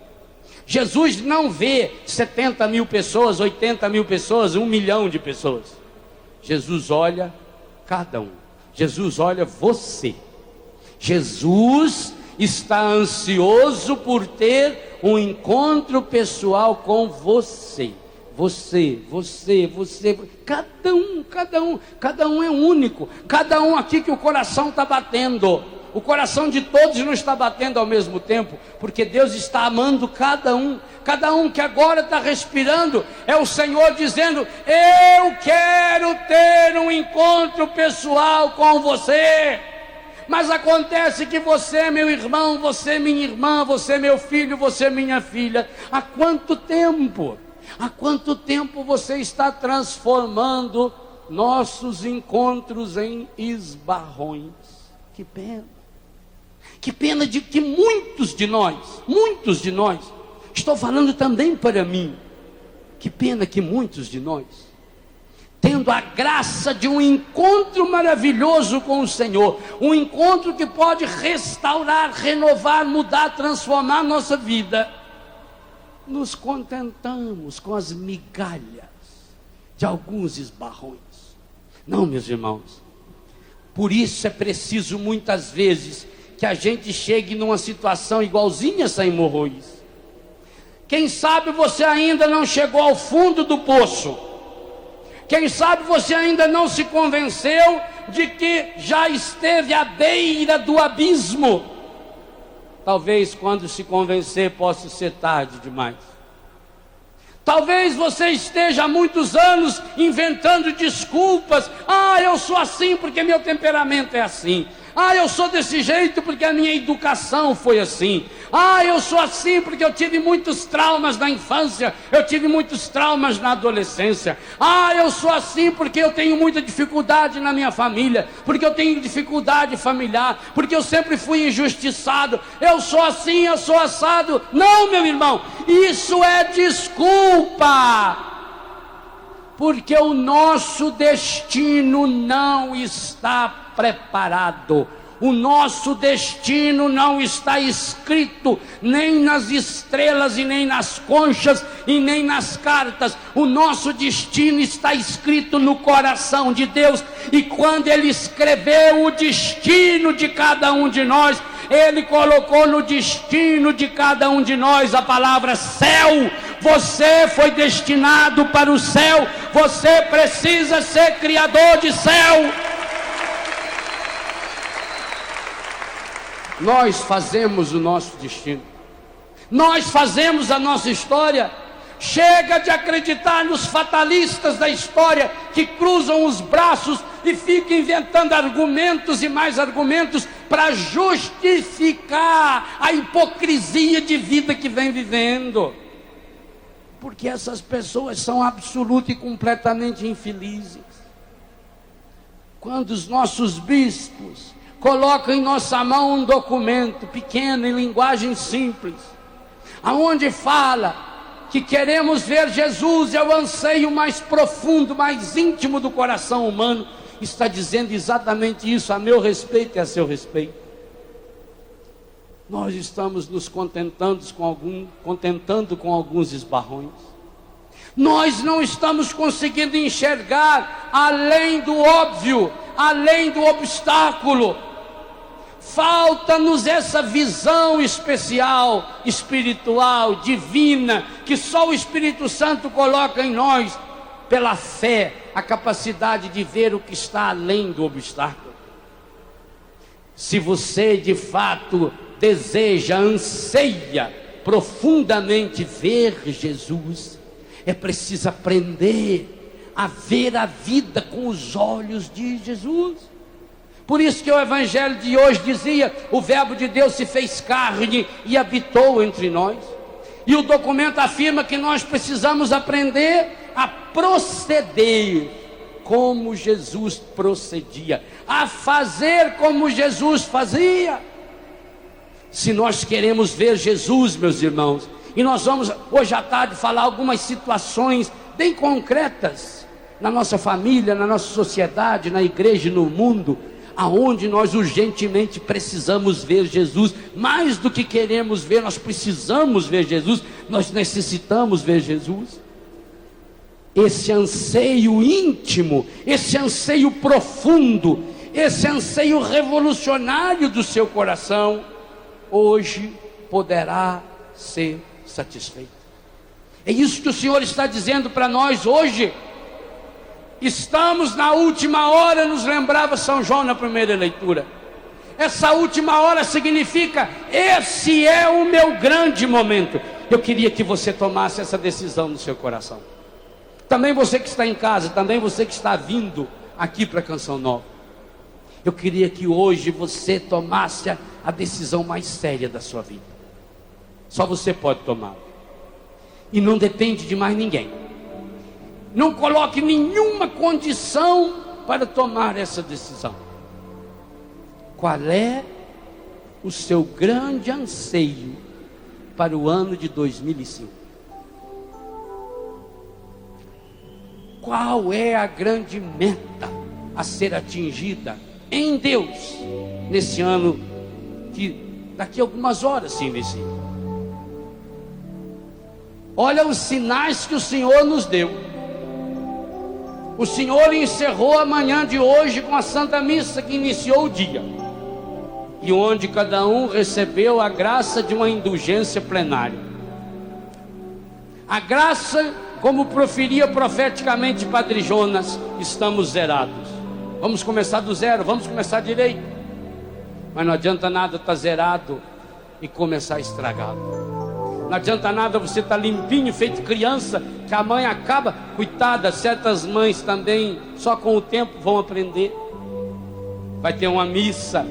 Jesus não vê 70 mil pessoas, 80 mil pessoas, 1 milhão de pessoas. Jesus olha cada um. Jesus olha você. Jesus está ansioso por ter um encontro pessoal com você. Você. Cada um é único. Cada um aqui que o coração está batendo. O coração de todos não está batendo ao mesmo tempo, porque Deus está amando cada um. Cada um que agora está respirando, é o Senhor dizendo: eu quero ter um encontro pessoal com você. Mas acontece que você é meu irmão, você é minha irmã, você é meu filho, você é minha filha. Há quanto tempo? Há quanto tempo você está transformando nossos encontros em esbarrões? Que pena. Que pena de que muitos de nós, estou falando também para mim, que pena que muitos de nós, tendo a graça de um encontro maravilhoso com o Senhor, um encontro que pode restaurar, renovar, mudar, transformar a nossa vida, nos contentamos com as migalhas de alguns esbarrões. Não, meus irmãos, por isso é preciso muitas vezes que a gente chegue numa situação igualzinha essa hemorroída. Quem sabe você ainda não chegou ao fundo do poço. Quem sabe você ainda não se convenceu de que já esteve à beira do abismo. Talvez quando se convencer possa ser tarde demais. Talvez você esteja há muitos anos inventando desculpas. Eu sou assim porque meu temperamento é assim. Eu sou desse jeito porque a minha educação foi assim. Eu sou assim porque eu tive muitos traumas na infância, eu tive muitos traumas na adolescência. Eu sou assim porque eu tenho muita dificuldade na minha família, porque eu tenho dificuldade familiar, porque eu sempre fui injustiçado. Eu sou assim, eu sou assado. Não, meu irmão, isso é desculpa. Porque o nosso destino não está preparado. O nosso destino não está escrito nem nas estrelas e nem nas conchas e nem nas cartas. O nosso destino está escrito no coração de Deus, e quando Ele escreveu o destino de cada um de nós, Ele colocou no destino de cada um de nós a palavra céu. Você foi destinado para o céu. Você precisa ser criador de céu. Nós fazemos o nosso destino. Nós fazemos a nossa história. Chega de acreditar nos fatalistas da história que cruzam os braços e ficam inventando argumentos e mais argumentos para justificar a hipocrisia de vida que vem vivendo. Porque essas pessoas são absoluta e completamente infelizes. Quando os nossos bispos colocam em nossa mão um documento pequeno, em linguagem simples, aonde fala que queremos ver Jesus, é o anseio mais profundo, mais íntimo do coração humano, está dizendo exatamente isso a meu respeito e a seu respeito. Nós estamos nos contentando com alguns esbarrões. Nós não estamos conseguindo enxergar além do óbvio, além do obstáculo. Falta-nos essa visão especial, espiritual, divina, que só o Espírito Santo coloca em nós, pela fé, a capacidade de ver o que está além do obstáculo. Se você de fato deseja, anseia profundamente ver Jesus, é preciso aprender a ver a vida com os olhos de Jesus. Por isso que o evangelho de hoje dizia: o verbo de Deus se fez carne e habitou entre nós. E o documento afirma que nós precisamos aprender a proceder como Jesus procedia, a fazer como Jesus fazia. Se nós queremos ver Jesus, meus irmãos, e nós vamos hoje à tarde falar algumas situações bem concretas na nossa família, na nossa sociedade, na igreja e no mundo, aonde nós urgentemente precisamos ver Jesus. Mais do que queremos ver, nós precisamos ver Jesus, nós necessitamos ver Jesus. Esse anseio íntimo, esse anseio profundo, esse anseio revolucionário do seu coração, hoje poderá ser satisfeito. É isso que o Senhor está dizendo para nós hoje. Estamos na última hora, nos lembrava São João na primeira leitura. Essa última hora significa: esse é o meu grande momento. Eu queria que você tomasse essa decisão no seu coração. Também você que está em casa, também você que está vindo aqui para a Canção Nova. Eu queria que hoje você tomasse a decisão mais séria da sua vida. Só você pode tomar. E não depende de mais ninguém. Não coloque nenhuma condição para tomar essa decisão. Qual é o seu grande anseio para o ano de 2005? Qual é a grande meta a ser atingida em Deus nesse ano que daqui a algumas horas se inicia? Olha os sinais que o Senhor nos deu. O Senhor encerrou a manhã de hoje com a Santa Missa que iniciou o dia, e onde cada um recebeu a graça de uma indulgência plenária. A graça, como proferia profeticamente Padre Jonas: estamos zerados. Vamos começar do zero, vamos começar direito. Mas não adianta nada estar zerado e começar estragado. Não adianta nada você estar limpinho, feito criança, que a mãe acaba, coitada, certas mães também, só com o tempo vão aprender. Vai ter uma missa,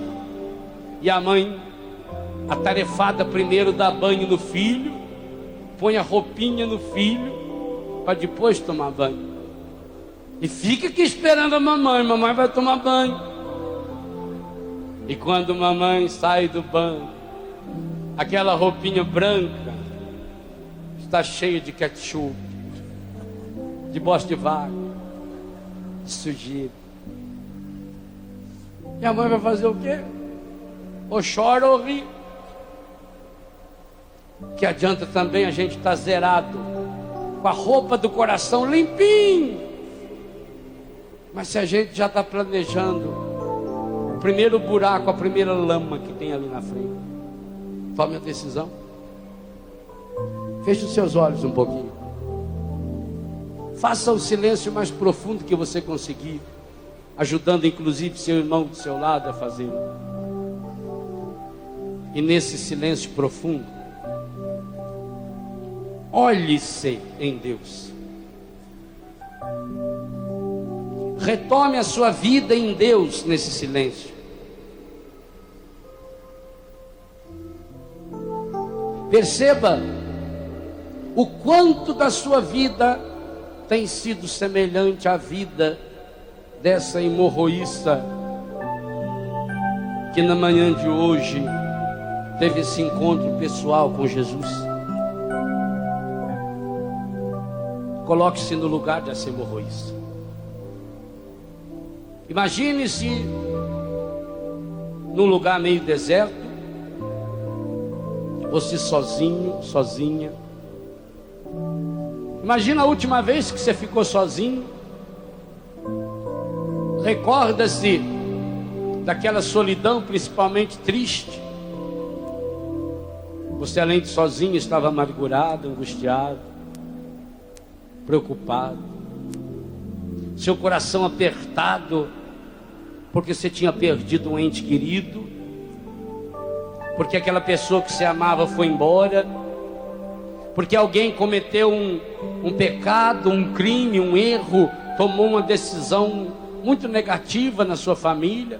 e a mãe, atarefada primeiro, dá banho no filho, põe a roupinha no filho, para depois tomar banho. E fica aqui esperando a mamãe vai tomar banho. E quando a mamãe sai do banho, aquela roupinha branca está cheia de ketchup, de bosta de vaca, de sujeira. E a mãe vai fazer o quê? Ou chora ou ri. Que adianta também a gente estar zerado, com a roupa do coração limpinho, mas se a gente já está planejando o primeiro buraco, a primeira lama que tem ali na frente, tome a decisão. Feche os seus olhos um pouquinho. Faça o silêncio mais profundo que você conseguir, ajudando inclusive seu irmão do seu lado a fazê-lo. E nesse silêncio profundo, Olhe-se em Deus. Retome a sua vida em Deus nesse silêncio. Perceba o quanto da sua vida tem sido semelhante à vida dessa hemorroísta que na manhã de hoje teve esse encontro pessoal com Jesus. Coloque-se no lugar dessa hemorroísta. Imagine-se num lugar meio deserto, você sozinho, sozinha. Imagina a última vez que você ficou sozinho. Recorda-se daquela solidão, principalmente triste. Você, além de sozinho, estava amargurado, angustiado, preocupado, seu coração apertado, porque você tinha perdido um ente querido, porque aquela pessoa que você amava foi embora, porque alguém cometeu um pecado, um crime, um erro, tomou uma decisão muito negativa na sua família.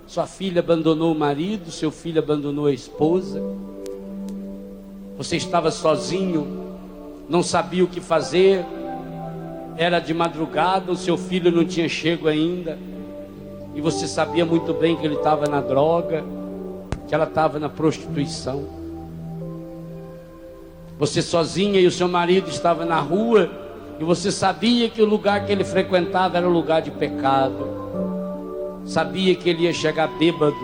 Sua filha abandonou o marido, seu filho abandonou a esposa. Você estava sozinho, não sabia o que fazer. Era de madrugada, o seu filho não tinha chego ainda, e você sabia muito bem que ele estava na droga, que ela estava na prostituição. Você sozinha e o seu marido estava na rua, e você sabia que o lugar que ele frequentava era um lugar de pecado. Sabia que ele ia chegar bêbado,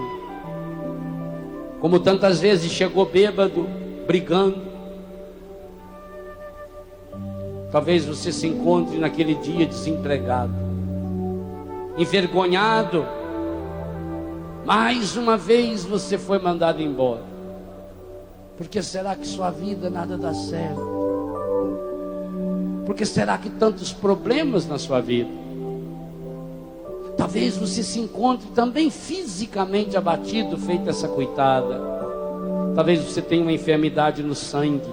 como tantas vezes chegou bêbado, brigando. Talvez você se encontre naquele dia desempregado, envergonhado. Mais uma vez você foi mandado embora. Por que será que sua vida nada dá certo? Por que será que tantos problemas na sua vida? Talvez você se encontre também fisicamente abatido, feito essa coitada. Talvez você tenha uma enfermidade no sangue.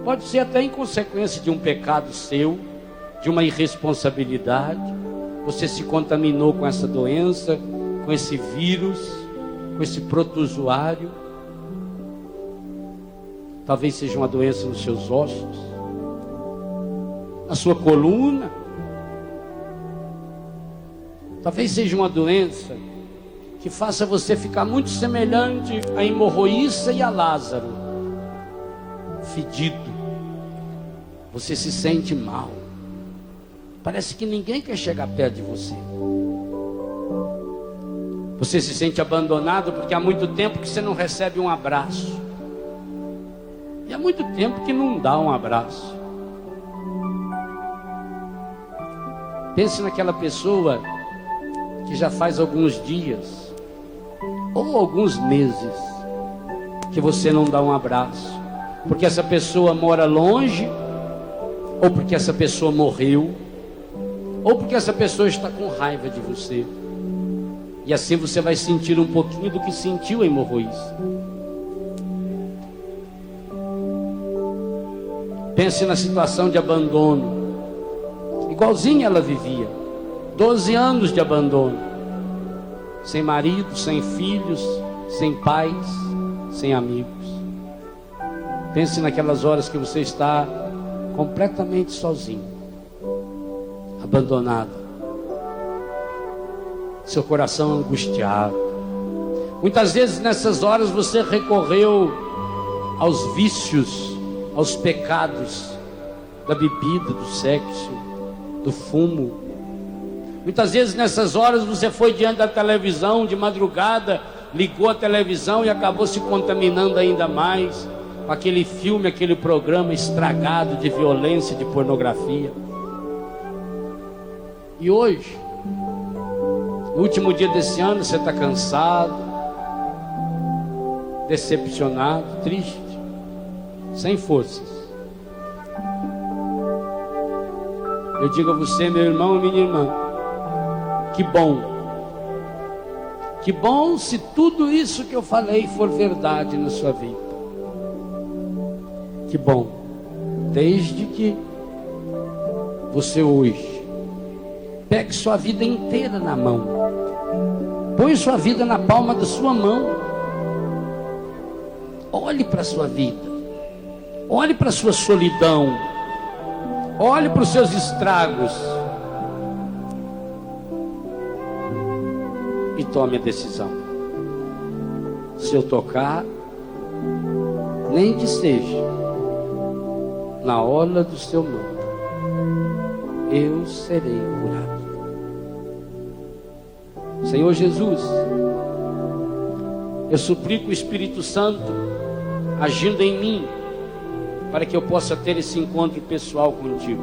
Pode ser até em consequência de um pecado seu, de uma irresponsabilidade. Você se contaminou com essa doença, com esse vírus, com esse protozoário. Talvez seja uma doença nos seus ossos, na sua coluna. Talvez seja uma doença que faça você ficar muito semelhante a hemorroísta e a Lázaro, fedido. Você se sente mal. Parece que ninguém quer chegar perto de você. Você se sente abandonado porque há muito tempo que você não recebe um abraço. E há muito tempo que não dá um abraço. Pense naquela pessoa que já faz alguns dias ou alguns meses que você não dá um abraço, porque essa pessoa mora longe, ou porque essa pessoa morreu, ou porque essa pessoa está com raiva de você. E assim você vai sentir um pouquinho do que sentiu a hemorroísta. Pense na situação de abandono, igualzinho ela vivia. 12 anos de abandono, sem marido, sem filhos, sem pais, sem amigos. Pense naquelas horas que você está completamente sozinho, abandonado, seu coração angustiado. Muitas vezes nessas horas você recorreu aos vícios, aos pecados da bebida, do sexo, do fumo. Muitas vezes nessas horas você foi diante da televisão de madrugada, ligou a televisão e acabou se contaminando ainda mais com aquele filme, aquele programa estragado de violência, de pornografia. E hoje, no último dia desse ano, você está cansado, decepcionado, triste, sem forças. Eu digo a você, meu irmão e minha irmã, que bom se tudo isso que eu falei for verdade na sua vida. Que bom. Desde que você hoje pegue sua vida inteira na mão, põe sua vida na palma da sua mão, olhe para a sua vida, olhe para a sua solidão, olhe para os seus estragos e tome a decisão. Se eu tocar, nem que seja na orla do seu manto, eu serei curado. Senhor Jesus, eu suplico o Espírito Santo agindo em mim, para que eu possa ter esse encontro pessoal contigo.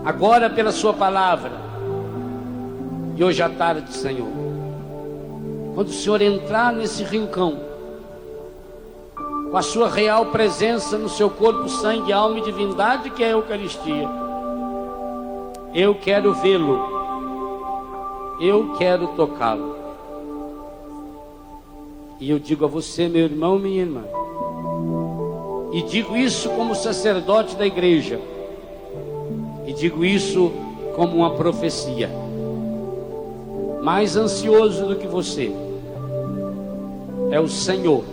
Agora, pela sua palavra, e hoje à tarde, Senhor, quando o Senhor entrar nesse rincão, com a sua real presença no seu corpo, sangue, alma e divindade, que é a Eucaristia, eu quero vê-lo, eu quero tocá-lo. E eu digo a você, meu irmão, minha irmã, e digo isso como sacerdote da igreja, e digo isso como uma profecia: mais ansioso do que você é o Senhor,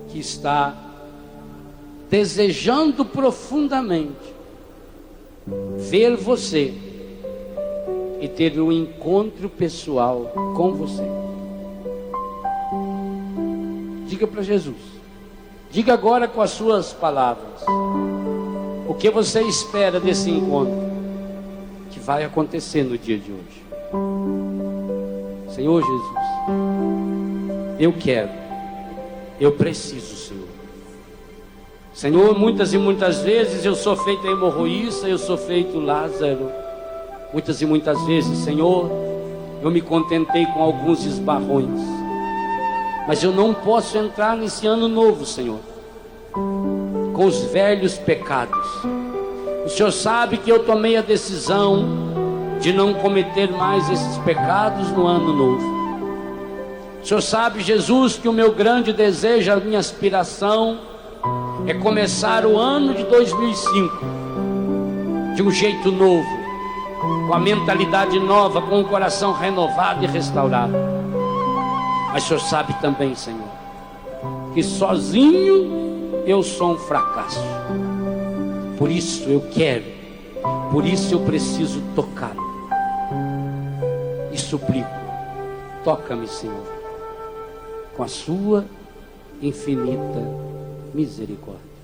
que está desejando profundamente ver você e ter um encontro pessoal com você. Diga para Jesus, diga agora com as suas palavras o que você espera desse encontro que vai acontecer no dia de hoje. Senhor Jesus, eu quero, eu preciso, Senhor. Senhor, muitas e muitas vezes eu sou feito hemorroísta, eu sou feito Lázaro. Muitas e muitas vezes, Senhor, eu me contentei com alguns esbarrões. Mas eu não posso entrar nesse ano novo, Senhor, com os velhos pecados. O Senhor sabe que eu tomei a decisão de não cometer mais esses pecados no ano novo. O Senhor sabe, Jesus, que o meu grande desejo, a minha aspiração é começar o ano de 2005 de um jeito novo, com a mentalidade nova, com o coração renovado e restaurado. Mas o Senhor sabe também, Senhor, que sozinho eu sou um fracasso. Por isso eu quero, por isso eu preciso tocá-lo. E suplico, toca-me, Senhor, com a sua infinita misericórdia.